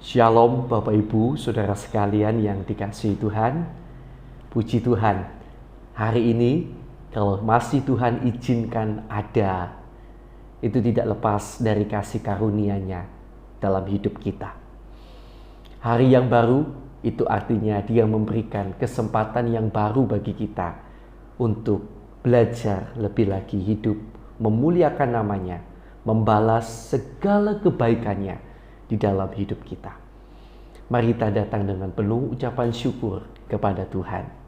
Shalom Bapak Ibu, Saudara sekalian yang dikasihi Tuhan. Puji Tuhan, hari ini kalau masih Tuhan izinkan ada, itu tidak lepas dari kasih karunia-Nya dalam hidup kita. Hari yang baru itu artinya Dia memberikan kesempatan yang baru bagi kita untuk belajar lebih lagi hidup, memuliakan nama-Nya, membalas segala kebaikan-Nya di dalam hidup kita. Mari kita datang dengan penuh ucapan syukur kepada Tuhan.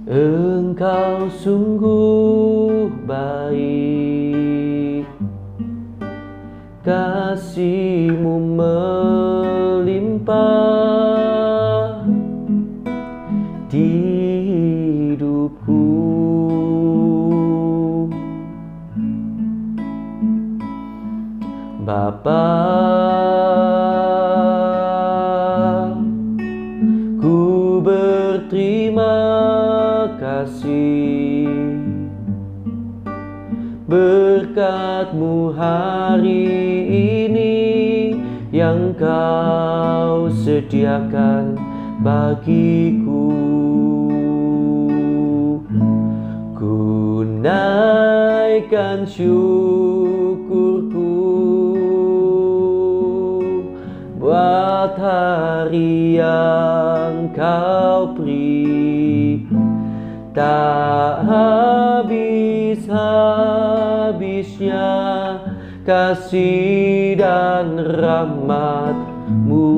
Engkau sungguh baik, kasih-Mu melimpah di hidupku. Bapa, ku berterima kasih berkat-Mu hari ini yang Kau sediakan bagiku. Ku naikkan syukurku buat hari yang Kau beri, tak habis-habisnya kasih dan rahmat-Mu.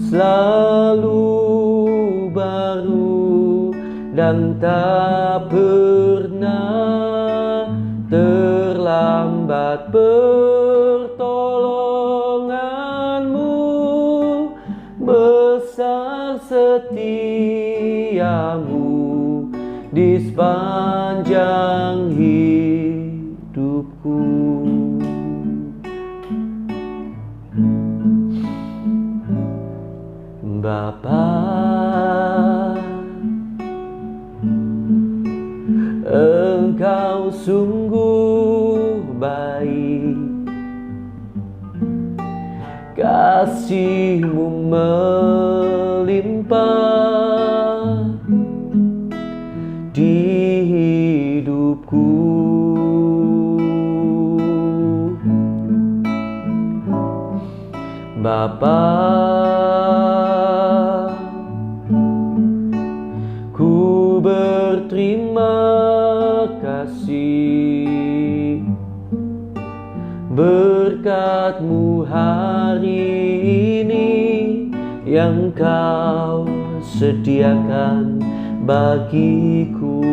Selalu baru dan tak pernah terlambat pertolongan-Mu. Besar setia-Mu di sepanjang hidupku. Bapa, Engkau sungguh baik, kasih-Mu melimpah di hidupku. Bapa, ku berterima kasih berkat-Mu hari ini yang Kau sediakan bagiku.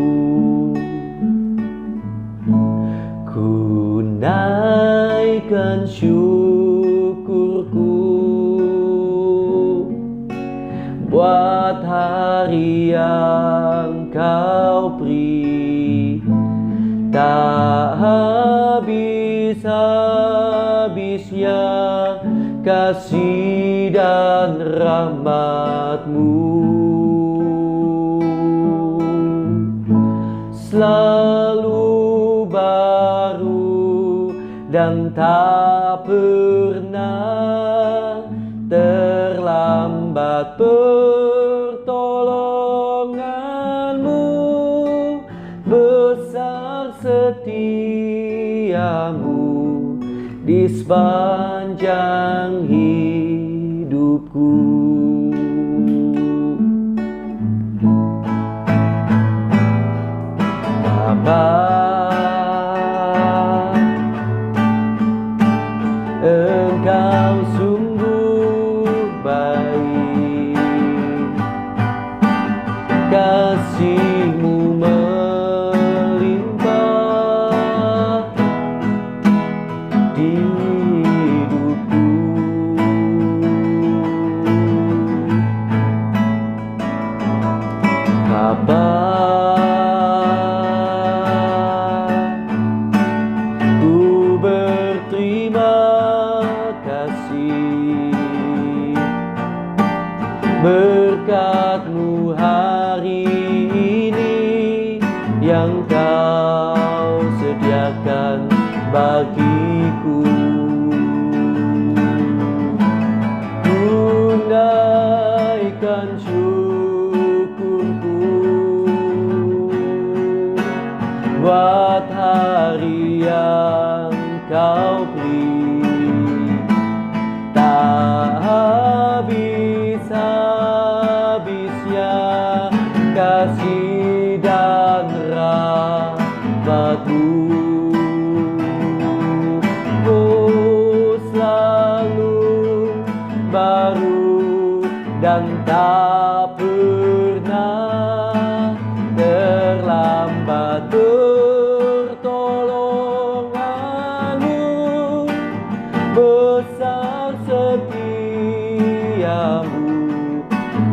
Ku naikkan syukurku buat hari yang Kau beri, tak habis-habisnya kasih dan rahmat-Mu. Selalu baru dan tak pernah terlambat pertolongan-Mu. Besar setia-Mu di sepanjang hidupku. Bapa, Engkau sungguh baik, kasih-Mu melimpah di hidupku. Bapa, yang Kau sediakan bagiku. Tunaikan syukurku buat hari yang Kau beri, tak habis-habisnya kasih dan rahmat-Mu. Oh, selalu baru dan tak pernah terlambat pertolongan-Mu. Besar setiamu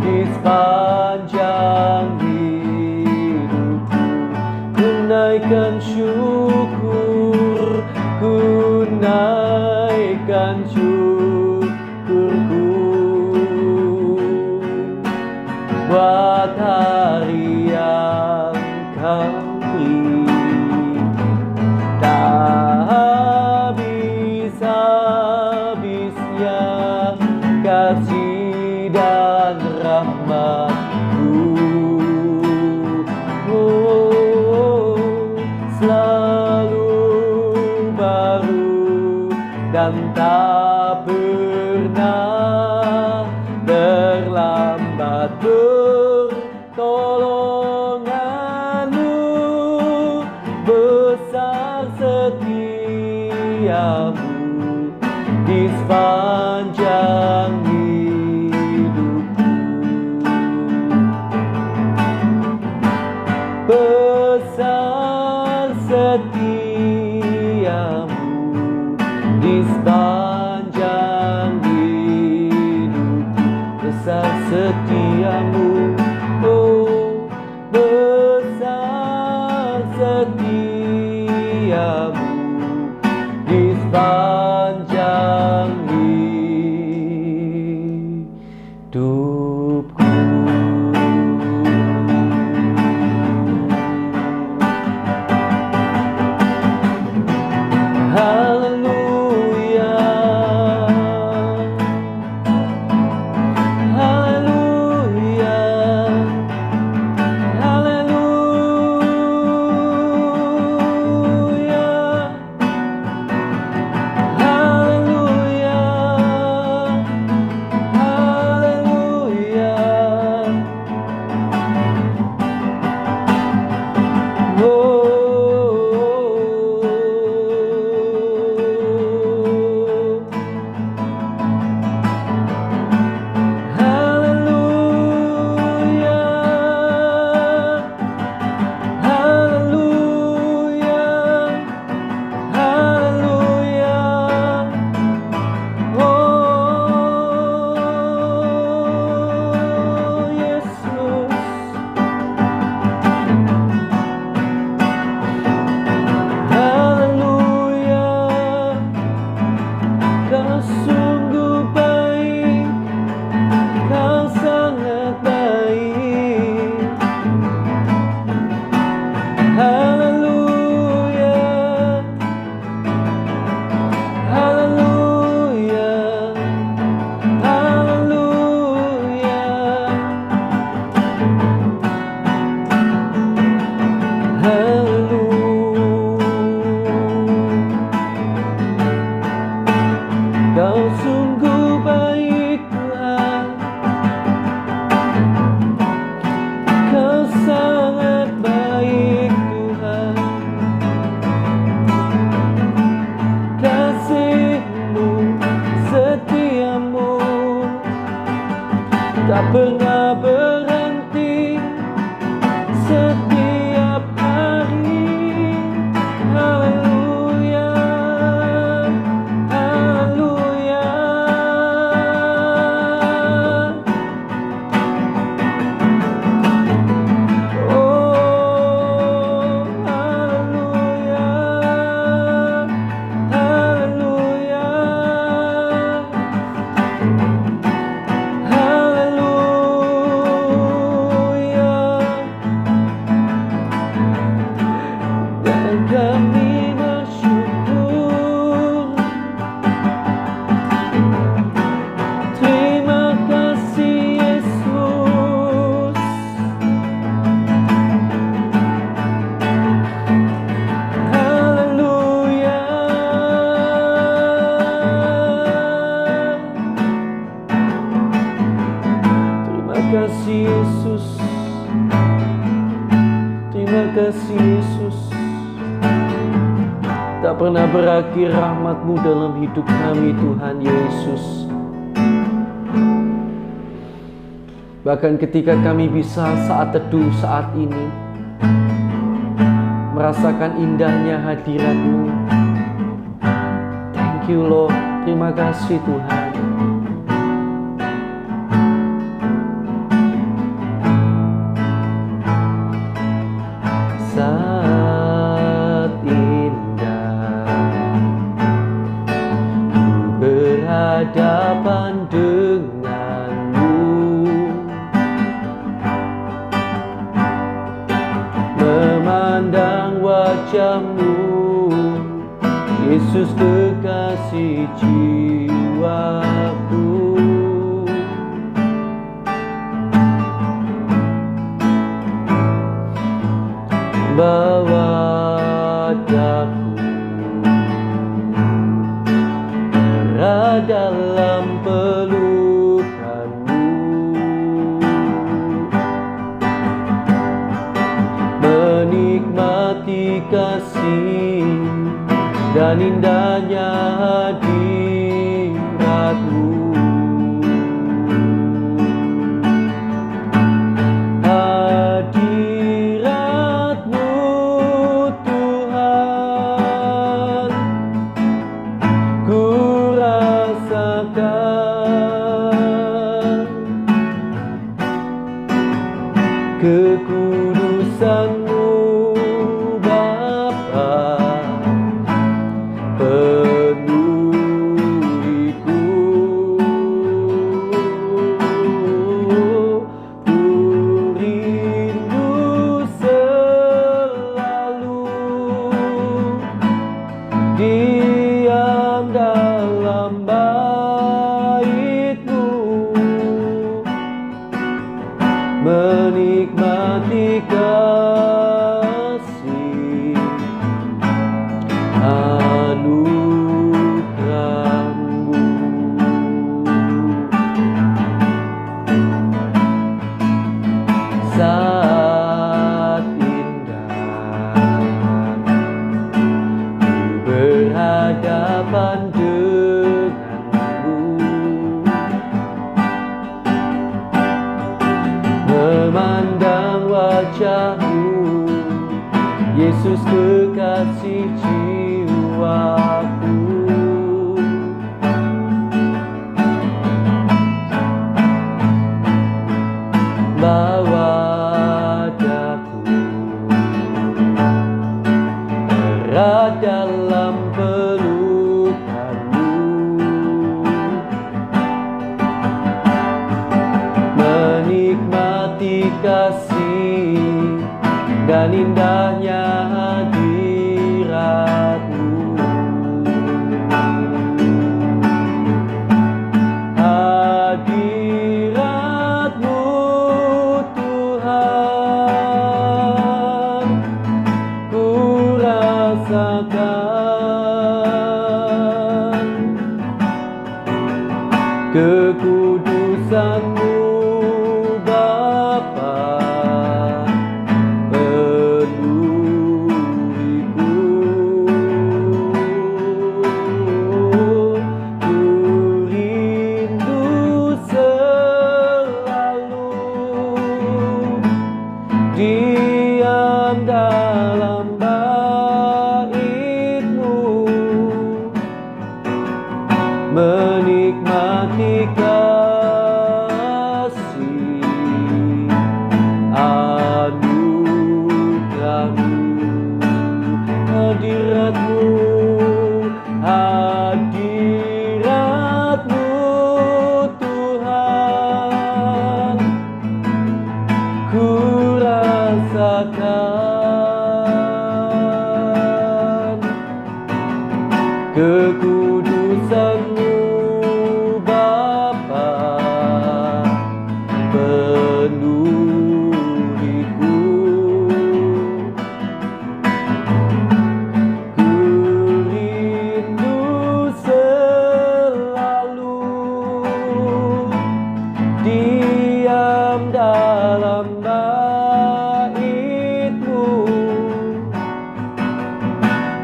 di sepanjang hidupku. Kunaikan syukur, kunaikan syukurku buat hari yang Kau beri, tak habis-habisnya kasih dan rahmat-Mu. Oh, selalu baru dan tak pernah terlambat pertolongan-Mu. Besar setiamu di sepanjang hidupku. Besar setiamu di sepanjang hidupku. Besar setiamu, oh, besar setiamu di sepanjang hidupku. Haleluya, haleluya, haleluya, kami bersyukur. Terima kasih Yesus. Haleluya. Terima kasih Yesus. Terima kasih Yesus. Tak pernah berakhir rahmat-Mu dalam hidup kami Tuhan Yesus. Bahkan ketika kami bisa saat teduh saat ini merasakan indahnya hadirat-Mu. Thank you Lord. Terima kasih Tuhan. Saat indah ku berhadapan denganmu, memandang wajah-Mu, Yesus kekasih jiwaku. Bawa daku berada dalam pelukan-Mu, menikmati kasih dan indahnya hadirat-Mu. Kekudusan-Mu Bapa penuhiku, ku rindu selalu diam dalam bait-Mu, menikmati kasih anugerah-Mu. Saat indah ku berhadapan denganmu, memandang wajah-Mu, Yesus kekasih jiwaku. Bawa daku erat dalam pelukan-Mu, menikmati kasih dan indahnya hadirat-Mu. Hadirat-Mu Tuhan ku rasakan, kekudusan-Mu Bapa penuhiku, ku rindu selalu diam dalam bait-Mu, menikmati kasih anugerah-Mu. Hadirat-Mu, hadirat-Mu Tuhan ku rasakan,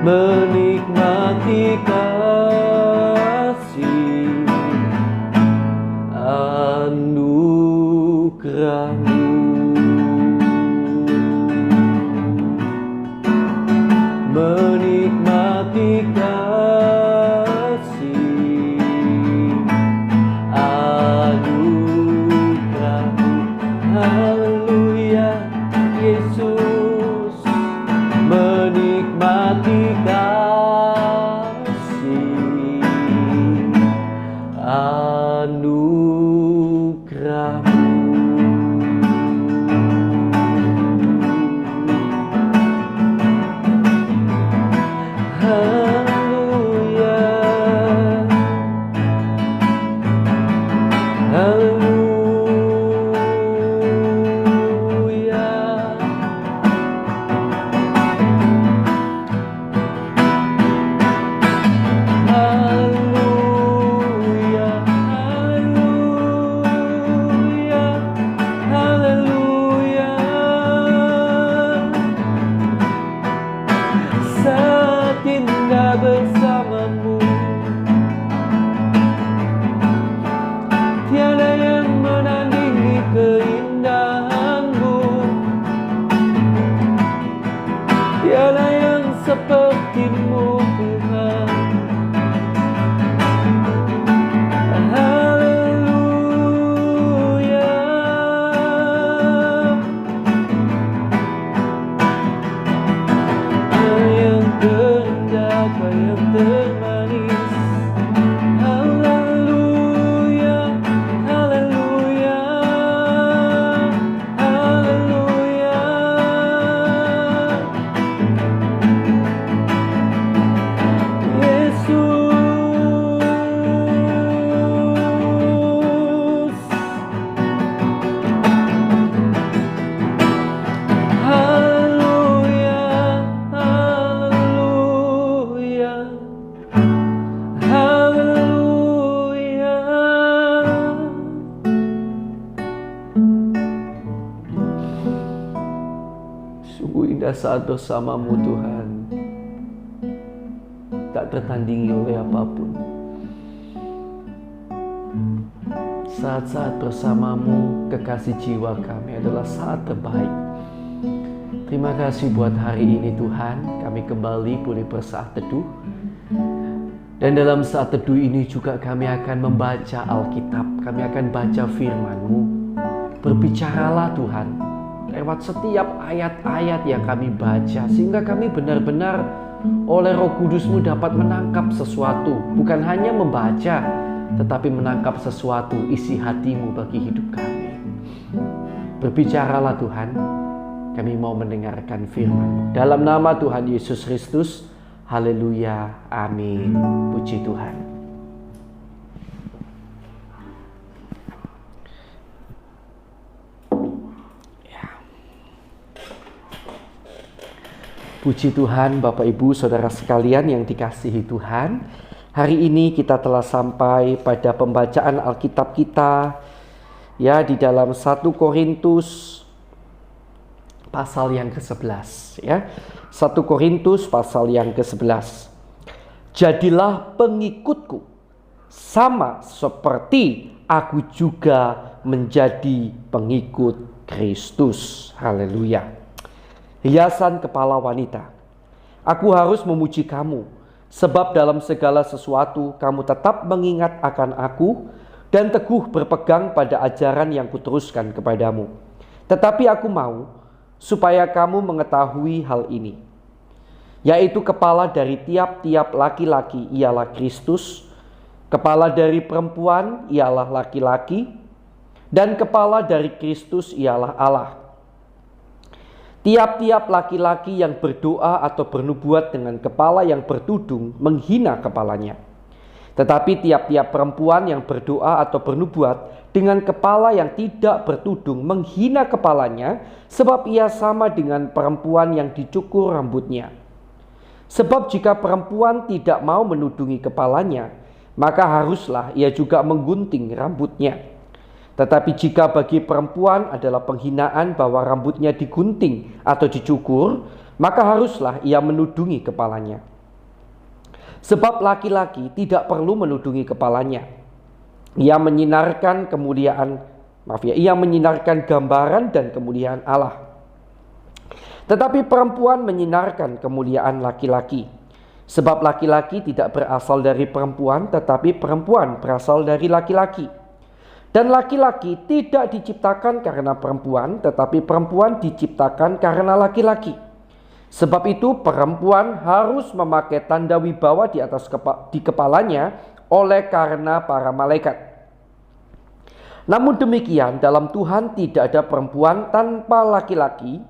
menikmati kasih anugerah-Mu. Menikmati kasih anugerah-Mu. Haleluya, Yesus. Menikmati kasih anugerah-Mu. Haleluya, haleluya. Haleluya, haleluya, haleluya. Saat indah bersama-Mu, tiada yang menandingi keindahan-Mu, tiada yang seperti-Mu, Tuhan. Haleluya. Yang terindah, yang termanis. Haleluya, haleluya, haleluya. Yesus. Haleluya, haleluya, haleluya. Sungguh indah saat bersama-Mu, Tuhan. Tak tertandingi oleh apapun. Saat-saat bersama-Mu, kekasih jiwa kami, adalah saat terbaik. Terima kasih buat hari ini, Tuhan. Kami kembali boleh bersaat teduh. Dan dalam saat teduh ini juga kami akan membaca Alkitab. Kami akan baca firman-Mu. Berbicaralah, Tuhan, lewat setiap ayat-ayat yang kami baca, sehingga kami benar-benar oleh Roh Kudus-Mu dapat menangkap sesuatu. Bukan hanya membaca, tetapi menangkap sesuatu isi hati-Mu bagi hidup kami. Berbicaralah, Tuhan. Kami mau mendengarkan firman-Mu. Dalam nama Tuhan Yesus Kristus. Haleluya. Amin. Puji Tuhan. Ya. Puji Tuhan, Bapak Ibu Saudara sekalian yang dikasihi Tuhan. Hari ini kita telah sampai pada pembacaan Alkitab kita, ya, di dalam 1 Korintus pasal yang ke-11, ya. 1 Korintus pasal yang ke-11. Jadilah pengikutku, sama seperti aku juga menjadi pengikut Kristus. Haleluya. Hiasan kepala wanita. Aku harus memuji kamu, sebab dalam segala sesuatu kamu tetap mengingat akan aku dan teguh berpegang pada ajaran yang kuteruskan kepadamu. Tetapi aku mau supaya kamu mengetahui hal ini, yaitu kepala dari tiap-tiap laki-laki ialah Kristus, kepala dari perempuan ialah laki-laki, dan kepala dari Kristus ialah Allah. Tiap-tiap laki-laki yang berdoa atau bernubuat dengan kepala yang bertudung menghina kepalanya. Tetapi tiap-tiap perempuan yang berdoa atau bernubuat dengan kepala yang tidak bertudung menghina kepalanya, sebab ia sama dengan perempuan yang dicukur rambutnya. Sebab jika perempuan tidak mau menudungi kepalanya, maka haruslah ia juga menggunting rambutnya. Tetapi jika bagi perempuan adalah penghinaan bahwa rambutnya digunting atau dicukur, maka haruslah ia menudungi kepalanya. Sebab laki-laki tidak perlu menudungi kepalanya. Ia menyinarkan gambaran dan kemuliaan Allah. Tetapi perempuan menyinarkan kemuliaan laki-laki. Sebab laki-laki tidak berasal dari perempuan, tetapi perempuan berasal dari laki-laki. Dan laki-laki tidak diciptakan karena perempuan, tetapi perempuan diciptakan karena laki-laki. Sebab itu perempuan harus memakai tanda wibawa di kepalanya oleh karena para malaikat. Namun demikian, dalam Tuhan tidak ada perempuan tanpa laki-laki,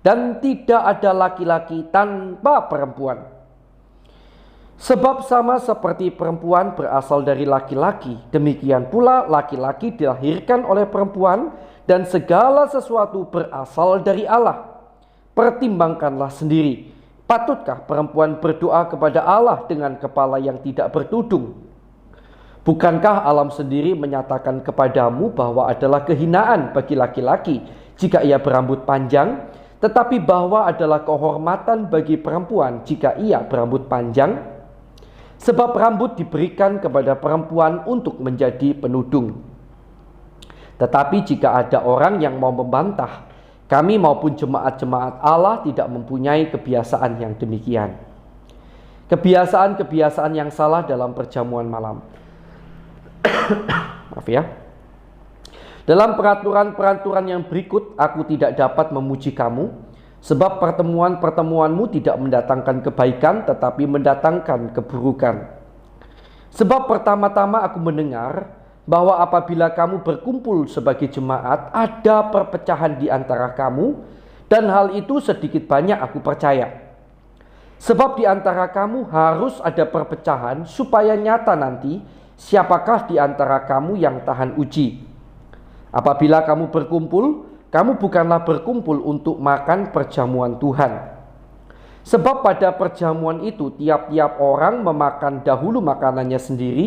dan tidak ada laki-laki tanpa perempuan. Sebab sama seperti perempuan berasal dari laki-laki, demikian pula laki-laki dilahirkan oleh perempuan, dan segala sesuatu berasal dari Allah. Pertimbangkanlah sendiri, patutkah perempuan berdoa kepada Allah dengan kepala yang tidak bertudung? Bukankah alam sendiri menyatakan kepadamu bahwa adalah kehinaan bagi laki-laki jika ia berambut panjang, tetapi bahwa adalah kehormatan bagi perempuan jika ia berambut panjang? Sebab rambut diberikan kepada perempuan untuk menjadi penudung. Tetapi jika ada orang yang mau membantah, kami maupun jemaat-jemaat Allah tidak mempunyai kebiasaan yang demikian. Kebiasaan-kebiasaan yang salah dalam perjamuan malam. Maaf ya. Dalam peraturan-peraturan yang berikut, aku tidak dapat memuji kamu, sebab pertemuan-pertemuanmu tidak mendatangkan kebaikan, tetapi mendatangkan keburukan. Sebab pertama-tama aku mendengar bahwa apabila kamu berkumpul sebagai jemaat, ada perpecahan di antara kamu, dan hal itu sedikit banyak aku percaya. Sebab di antara kamu harus ada perpecahan, supaya nyata nanti siapakah di antara kamu yang tahan uji. Apabila kamu berkumpul, kamu bukanlah berkumpul untuk makan perjamuan Tuhan. Sebab pada perjamuan itu tiap-tiap orang memakan dahulu makanannya sendiri,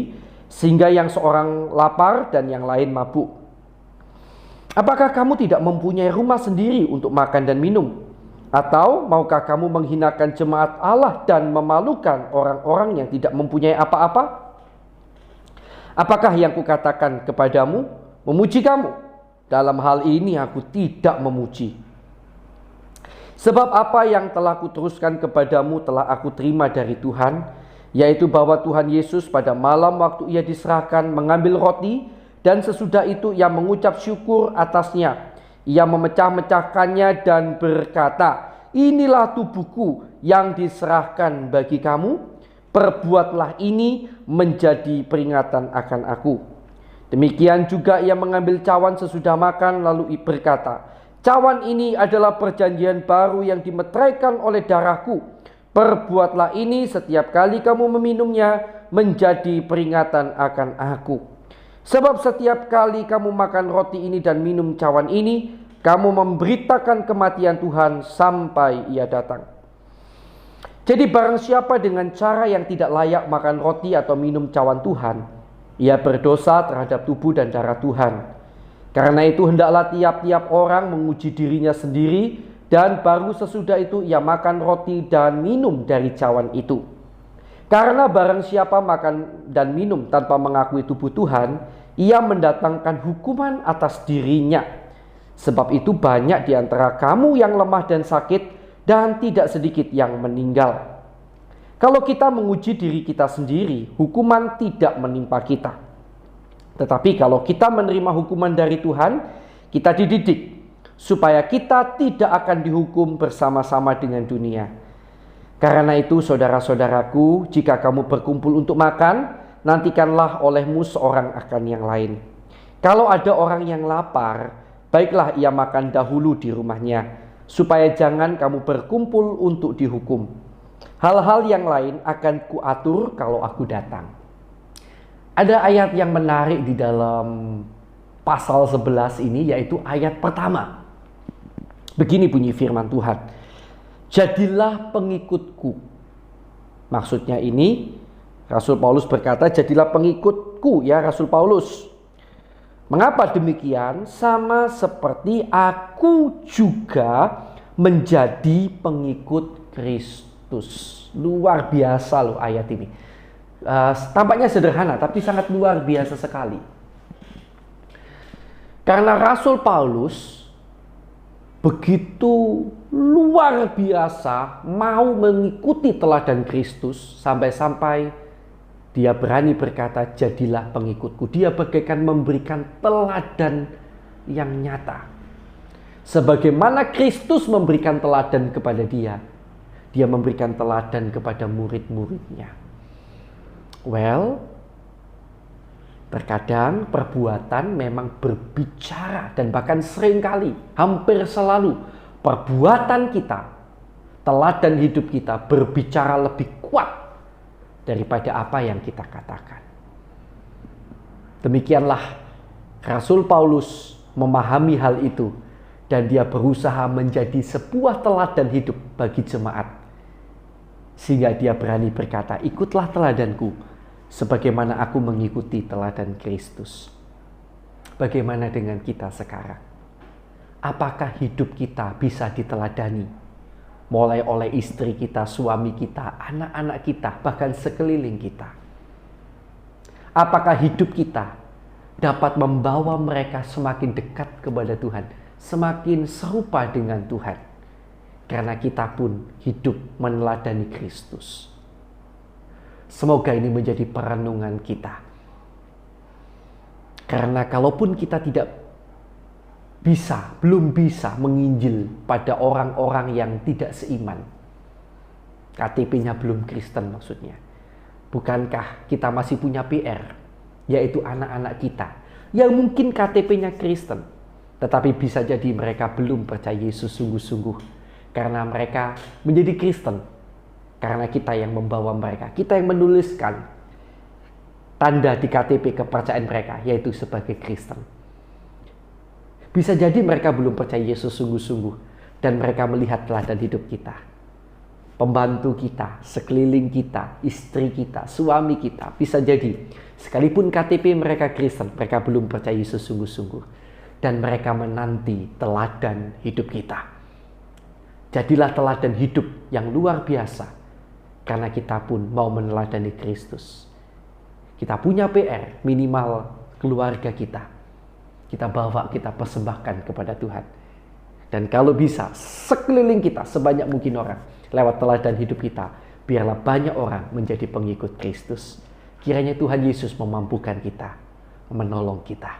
sehingga yang seorang lapar dan yang lain mabuk. Apakah kamu tidak mempunyai rumah sendiri untuk makan dan minum? Atau maukah kamu menghinakan jemaat Allah dan memalukan orang-orang yang tidak mempunyai apa-apa? Apakah yang kukatakan kepadamu memuji kamu? Dalam hal ini aku tidak memuji. Sebab apa yang telah kuteruskan kepadamu telah aku terima dari Tuhan, yaitu bahwa Tuhan Yesus pada malam waktu ia diserahkan mengambil roti, dan sesudah itu ia mengucap syukur atasnya. Ia memecah-mecahkannya dan berkata, inilah tubuhku yang diserahkan bagi kamu, perbuatlah ini menjadi peringatan akan aku. Demikian juga ia mengambil cawan sesudah makan, lalu berkata, cawan ini adalah perjanjian baru yang dimeteraikan oleh darahku. Perbuatlah ini setiap kali kamu meminumnya menjadi peringatan akan aku. Sebab setiap kali kamu makan roti ini dan minum cawan ini, kamu memberitakan kematian Tuhan sampai ia datang. Jadi barang siapa dengan cara yang tidak layak makan roti atau minum cawan Tuhan, ia berdosa terhadap tubuh dan darah Tuhan. Karena itu hendaklah tiap-tiap orang menguji dirinya sendiri, dan baru sesudah itu ia makan roti dan minum dari cawan itu. Karena barang siapa makan dan minum tanpa mengakui tubuh Tuhan, ia mendatangkan hukuman atas dirinya. Sebab itu banyak di antara kamu yang lemah dan sakit, dan tidak sedikit yang meninggal. Kalau kita menguji diri kita sendiri, hukuman tidak menimpa kita. Tetapi kalau kita menerima hukuman dari Tuhan, kita dididik supaya kita tidak akan dihukum bersama-sama dengan dunia. Karena itu saudara-saudaraku, jika kamu berkumpul untuk makan, nantikanlah olehmu seorang akan yang lain. Kalau ada orang yang lapar, baiklah ia makan dahulu di rumahnya, supaya jangan kamu berkumpul untuk dihukum. Hal-hal yang lain akan kuatur kalau aku datang. Ada ayat yang menarik di dalam pasal 11 ini, yaitu ayat pertama. Begini bunyi firman Tuhan. Jadilah pengikutku. Maksudnya ini, Rasul Paulus berkata, jadilah pengikutku ya Rasul Paulus. Mengapa demikian? Sama seperti aku juga menjadi pengikut Kristus. Luar biasa loh ayat ini. Tampaknya sederhana, tapi sangat luar biasa sekali. Karena Rasul Paulus begitu luar biasa mau mengikuti teladan Kristus, sampai-sampai dia berani berkata, jadilah pengikutku. Dia bagaikan memberikan teladan yang nyata. Sebagaimana Kristus memberikan teladan kepada dia memberikan teladan kepada murid-muridnya. Well, terkadang perbuatan memang berbicara, dan bahkan seringkali, hampir selalu, perbuatan kita, teladan hidup kita berbicara lebih kuat daripada apa yang kita katakan. Demikianlah Rasul Paulus memahami hal itu, dan dia berusaha menjadi sebuah teladan hidup bagi jemaat. Sehingga dia berani berkata, ikutlah teladanku, sebagaimana aku mengikuti teladan Kristus. Bagaimana dengan kita sekarang? Apakah hidup kita bisa diteladani? Mulai oleh istri kita, suami kita, anak-anak kita, bahkan sekeliling kita. Apakah hidup kita dapat membawa mereka semakin dekat kepada Tuhan, semakin serupa dengan Tuhan? Karena kita pun hidup meneladani Kristus. Semoga ini menjadi perenungan kita. Karena kalaupun kita belum bisa menginjil pada orang-orang yang tidak seiman, KTP-nya belum Kristen maksudnya, bukankah kita masih punya PR, yaitu anak-anak kita yang mungkin KTP-nya Kristen, tetapi bisa jadi mereka belum percaya Yesus sungguh-sungguh, karena mereka menjadi Kristen karena kita yang membawa mereka, kita yang menuliskan tanda di KTP kepercayaan mereka, yaitu sebagai Kristen. Bisa jadi mereka belum percaya Yesus sungguh-sungguh, dan mereka melihat teladan hidup kita, pembantu kita, sekeliling kita, istri kita, suami kita. Bisa jadi sekalipun KTP mereka Kristen, mereka belum percaya Yesus sungguh-sungguh, dan mereka menanti teladan hidup kita. Jadilah teladan hidup yang luar biasa, karena kita pun mau meneladani Kristus. Kita punya PR, minimal keluarga kita bawa, kita persembahkan kepada Tuhan. Dan kalau bisa, sekeliling kita, sebanyak mungkin orang, lewat teladan hidup kita, biarlah banyak orang menjadi pengikut Kristus. Kiranya Tuhan Yesus memampukan kita, menolong kita.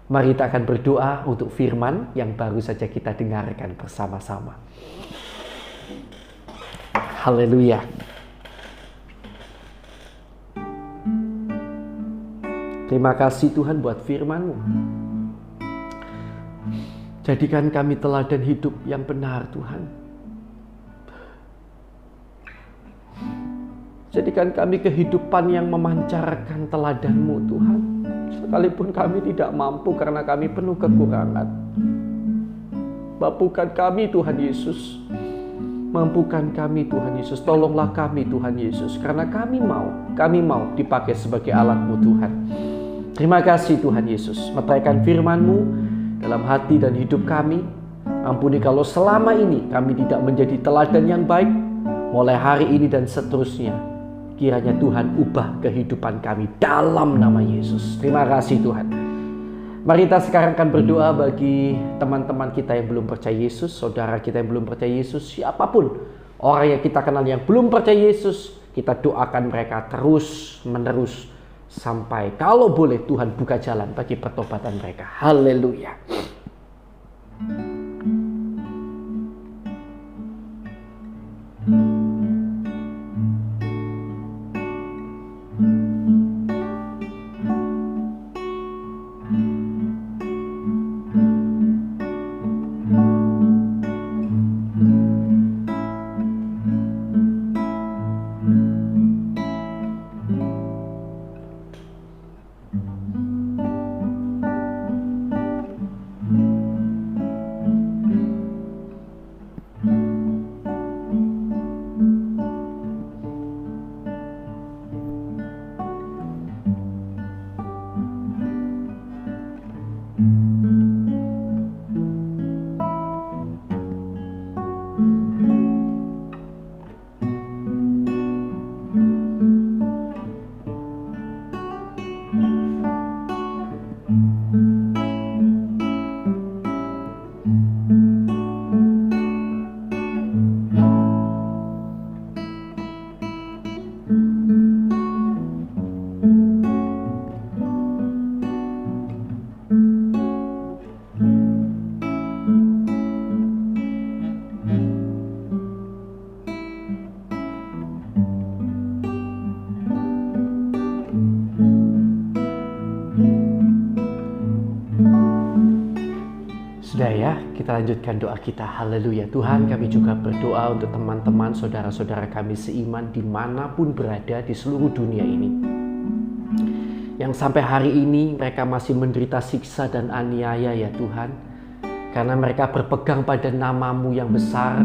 Mari kita akan berdoa untuk firman yang baru saja kita dengarkan bersama-sama. Haleluya. Terima kasih Tuhan buat firman-Mu. Jadikan kami teladan hidup yang benar Tuhan. Jadikan kami kehidupan yang memancarkan teladan-Mu Tuhan. Sekalipun kami tidak mampu karena kami penuh kekurangan. Mampukan kami Tuhan Yesus. Mampukan kami Tuhan Yesus. Tolonglah kami Tuhan Yesus. Karena kami mau dipakai sebagai alat-Mu Tuhan. Terima kasih Tuhan Yesus. Meteraikan firman-Mu dalam hati dan hidup kami. Ampuni kalau selama ini kami tidak menjadi teladan yang baik. Mulai hari ini dan seterusnya, kiranya Tuhan ubah kehidupan kami dalam nama Yesus. Terima kasih Tuhan. Mari kita sekarang akan berdoa bagi teman-teman kita yang belum percaya Yesus, saudara kita yang belum percaya Yesus, siapapun orang yang kita kenal yang belum percaya Yesus, kita doakan mereka terus menerus sampai kalau boleh Tuhan buka jalan bagi pertobatan mereka. Haleluya. Sudah ya, kita lanjutkan doa kita. Haleluya. Tuhan, kami juga berdoa untuk teman-teman, saudara-saudara kami seiman dimanapun berada di seluruh dunia ini, yang sampai hari ini mereka masih menderita siksa dan aniaya ya Tuhan, karena mereka berpegang pada nama-Mu yang besar,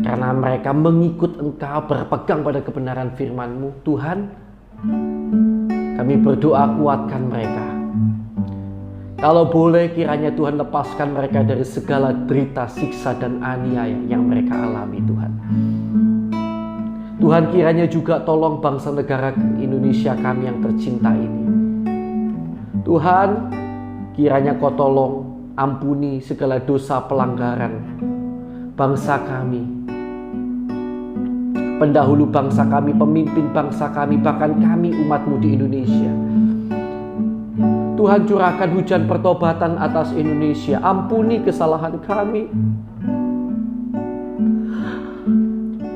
karena mereka mengikut Engkau, berpegang pada kebenaran firman-Mu. Tuhan, kami berdoa kuatkan mereka. Kalau boleh kiranya Tuhan lepaskan mereka dari segala derita, siksa dan aniaya yang mereka alami Tuhan. Tuhan kiranya juga tolong bangsa negara Indonesia kami yang tercinta ini. Tuhan kiranya Kau tolong ampuni segala dosa pelanggaran bangsa kami, pendahulu bangsa kami, pemimpin bangsa kami, bahkan kami umat-Mu di Indonesia. Tuhan, curahkan hujan pertobatan atas Indonesia. Ampuni kesalahan kami.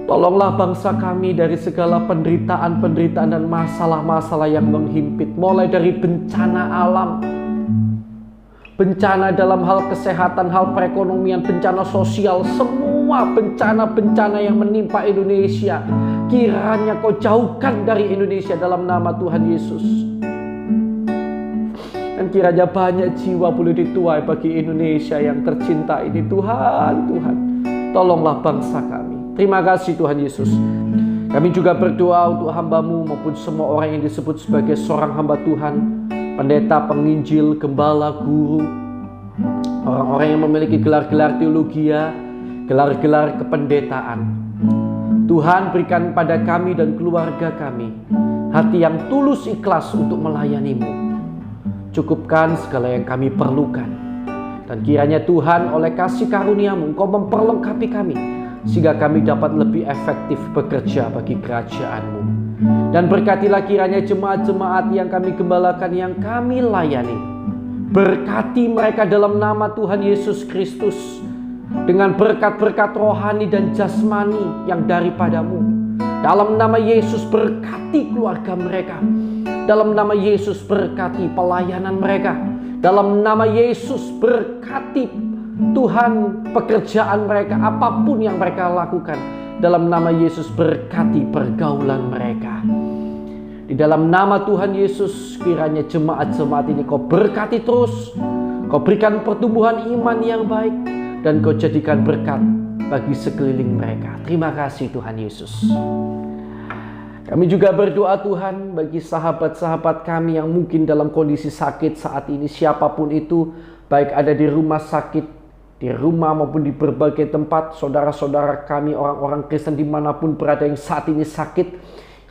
Tolonglah bangsa kami dari segala penderitaan dan masalah-masalah yang menghimpit. Mulai dari bencana alam, bencana dalam hal kesehatan, hal perekonomian, bencana sosial, semua bencana-bencana yang menimpa Indonesia. Kiranya Kau jauhkan dari Indonesia dalam nama Tuhan Yesus. Dan kiranya banyak jiwa boleh dituai bagi Indonesia yang tercinta ini. Tuhan, tolonglah bangsa kami. Terima kasih Tuhan Yesus. Kami juga berdoa untuk hamba-Mu maupun semua orang yang disebut sebagai seorang hamba Tuhan, pendeta, penginjil, gembala, guru, orang-orang yang memiliki gelar-gelar teologi, gelar-gelar kependetaan. Tuhan, berikan pada kami dan keluarga kami hati yang tulus ikhlas untuk melayani-Mu. Cukupkan segala yang kami perlukan. Dan kiranya Tuhan, oleh kasih karunia-Mu, Engkau memperlengkapi kami, sehingga kami dapat lebih efektif bekerja bagi kerajaan-Mu. Dan berkatilah kiranya jemaat-jemaat yang kami gembalakan, yang kami layani. Berkati mereka dalam nama Tuhan Yesus Kristus, dengan berkat-berkat rohani dan jasmani yang daripada-Mu. Dalam nama Yesus, berkati keluarga mereka. Dalam nama Yesus, berkati pelayanan mereka. Dalam nama Yesus, berkati Tuhan pekerjaan mereka, apapun yang mereka lakukan. Dalam nama Yesus, berkati pergaulan mereka. Di dalam nama Tuhan Yesus, kiranya jemaat-jemaat ini Kau berkati terus. Kau berikan pertumbuhan iman yang baik, dan Kau jadikan berkat bagi sekeliling mereka. Terima kasih Tuhan Yesus. Kami juga berdoa Tuhan bagi sahabat-sahabat kami yang mungkin dalam kondisi sakit saat ini, siapapun itu, baik ada di rumah sakit, di rumah maupun di berbagai tempat, saudara-saudara kami orang-orang Kristen dimanapun berada yang saat ini sakit.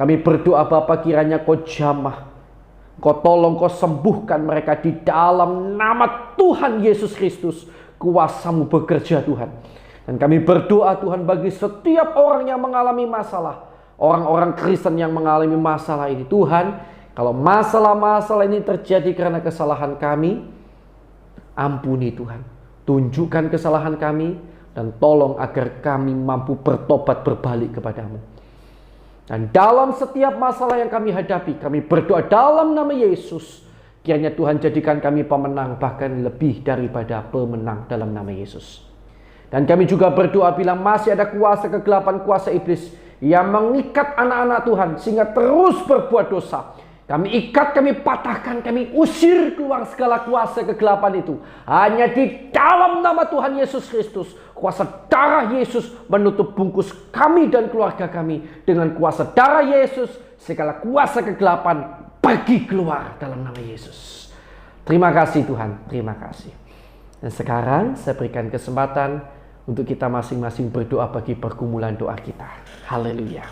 Kami berdoa Bapa, kiranya Kau jamah, Kau tolong, Kau sembuhkan mereka di dalam nama Tuhan Yesus Kristus. Kuasa-Mu bekerja Tuhan. Dan kami berdoa Tuhan bagi setiap orang yang mengalami masalah, orang-orang Kristen yang mengalami masalah ini. Tuhan, kalau masalah-masalah ini terjadi karena kesalahan kami, ampuni Tuhan. Tunjukkan kesalahan kami dan tolong agar kami mampu bertobat berbalik kepada-Mu. Dan dalam setiap masalah yang kami hadapi, kami berdoa dalam nama Yesus, kiranya Tuhan jadikan kami pemenang, bahkan lebih daripada pemenang dalam nama Yesus. Dan kami juga berdoa bila masih ada kuasa kegelapan, kuasa iblis yang mengikat anak-anak Tuhan sehingga terus berbuat dosa, kami ikat, kami patahkan, kami usir keluar segala kuasa kegelapan itu. Hanya di dalam nama Tuhan Yesus Kristus, kuasa darah Yesus menutup bungkus kami dan keluarga kami. Dengan kuasa darah Yesus, segala kuasa kegelapan pergi keluar dalam nama Yesus. Terima kasih Tuhan, terima kasih. Dan sekarang saya berikan kesempatan untuk kita masing-masing berdoa bagi pergumulan doa kita. Haleluya.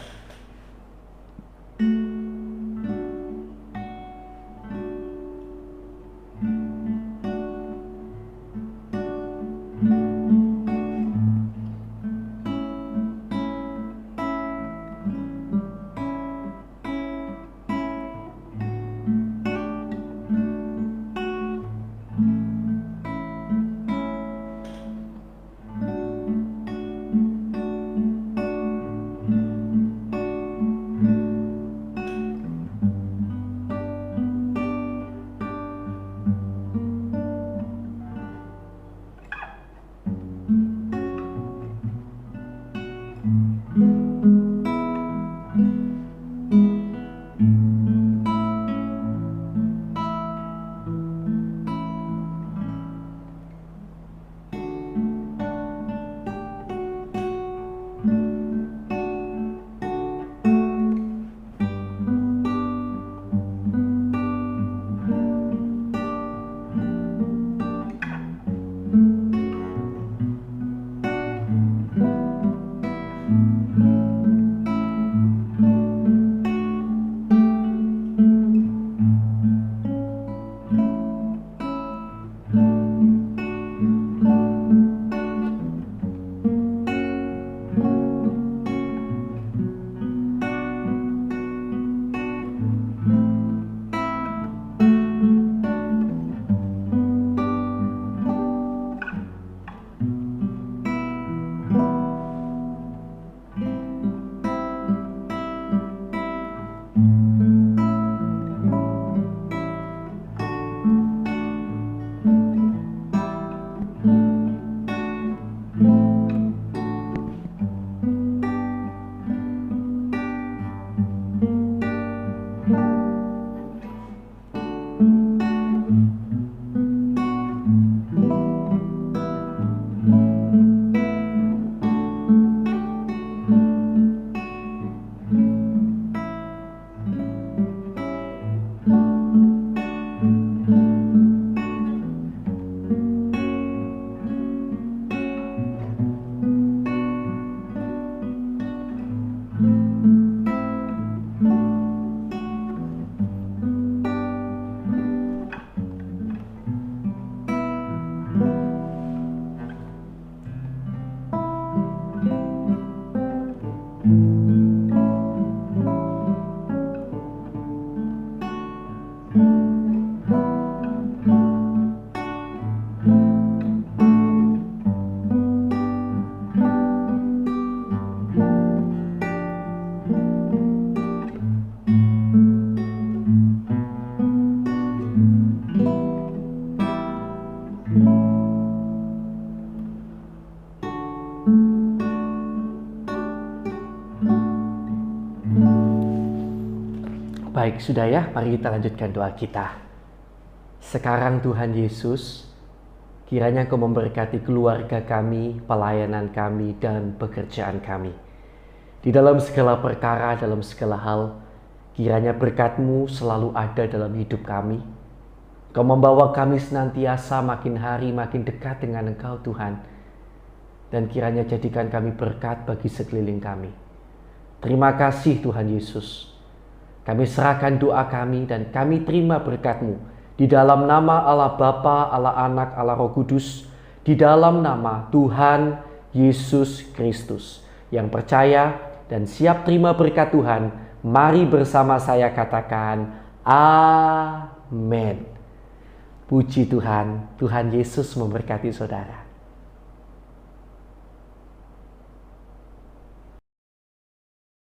Baik, sudah ya, mari kita lanjutkan doa kita. Sekarang Tuhan Yesus, kiranya Engkau memberkati keluarga kami, pelayanan kami, dan pekerjaan kami. Di dalam segala perkara, dalam segala hal, kiranya berkat-Mu selalu ada dalam hidup kami. Engkau membawa kami senantiasa makin hari makin dekat dengan Engkau Tuhan. Dan kiranya jadikan kami berkat bagi sekeliling kami. Terima kasih Tuhan Yesus. Kami serahkan doa kami dan kami terima berkat-Mu. Di dalam nama Allah Bapa, Allah Anak, Allah Roh Kudus. Di dalam nama Tuhan Yesus Kristus. Yang percaya dan siap terima berkat Tuhan, mari bersama saya katakan, Amin. Puji Tuhan, Tuhan Yesus memberkati saudara.